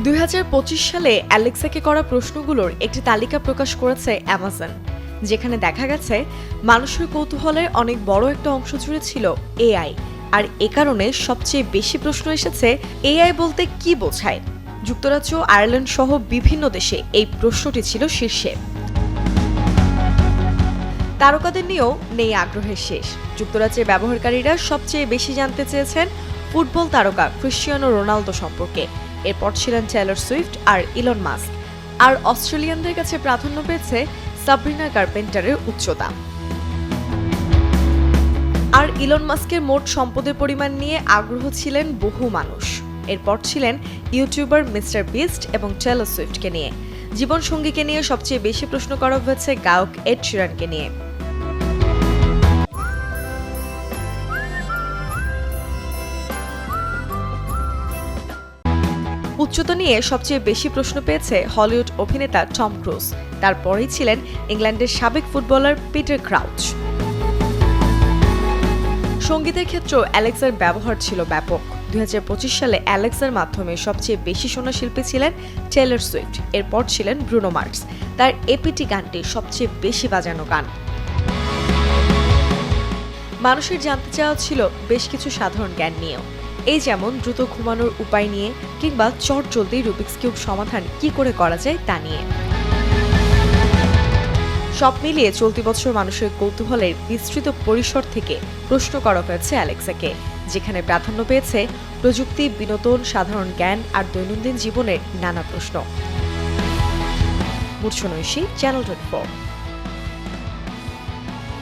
2025 সালে অ্যালেক্সাকে করা প্রশ্নগুলোর একটি তালিকা প্রকাশ করেছে অ্যামাজন, যেখানে দেখা গেছে মানুষের কৌতূহলের অনেক বড় একটা অংশ জুড়ে ছিল এআই। আর এ কারণে সবচেয়ে বেশি প্রশ্ন এসেছে এআই বলতে কি বোঝায়। যুক্তরাজ্য, আয়ারল্যান্ড সহ বিভিন্ন দেশে এই প্রশ্নটি ছিল শীর্ষে। তারকাদের নিয়েও নেই আগ্রহের শেষ। যুক্তরাজ্যের ব্যবহারকারীরা সবচেয়ে বেশি জানতে চেয়েছেন ফুটবল তারকা ক্রিশ্চিয়ানো রোনালদো সম্পর্কে। এরপর ছিলেন টেলর সুইফট আর ইলন মাস্ক। আর অস্ট্রেলিয়ানদের কাছে প্রাধান্য পেয়েছে সাব্রিনা কার্পেন্টারের উচ্চতা। আর ইলন মাস্কের মোট সম্পদের পরিমাণ নিয়ে আগ্রহ ছিলেন বহু মানুষ। এরপর ছিলেন ইউটিউবার মিস্টার বিস্ট এবং টেলর সুইফটকে নিয়ে। জীবনসঙ্গীকে নিয়ে সবচেয়ে বেশি প্রশ্ন করা হয়েছে গায়ক এড শিরানকে নিয়ে। উচ্চতা নিয়ে সবচেয়ে বেশি প্রশ্ন পেয়েছে হলিউড অভিনেতা টম ক্রুজ। তারপরেই ছিলেন ইংল্যান্ডের সাবেক ফুটবলার পিটার ক্রাউচ। সঙ্গীতের ক্ষেত্রেও অ্যালেক্সার ব্যবহার ছিল ব্যাপক। 2025 সালে অ্যালেক্সার মাধ্যমে সবচেয়ে বেশি শোনা শিল্পী ছিলেন টেলর সুইফট। এরপর ছিলেন ব্রুনো মার্স। তার এপিটি গানটি সবচেয়ে বেশি বাজানো গান। মানুষের জানতে চাওয়া ছিল বেশ কিছু সাধারণ জ্ঞান নিয়েও, এই যেমন দ্রুত ঘুমানোর উপায় নিয়ে কিংবা চটজলদি রুবিক্স কিউব সমাধান কি করে করা যায় তা নিয়ে। সব মিলিয়ে চলতি বছর মানুষের কৌতূহলের বিস্তৃত পরিসর থেকে প্রশ্ন করা হয়েছে অ্যালেক্সাকে, যেখানে প্রাধান্য পেয়েছে প্রযুক্তি, বিনোদন, সাধারণ জ্ঞান আর দৈনন্দিন জীবনের নানা প্রশ্ন। মূর্ছনৈশী, চ্যানেল 24।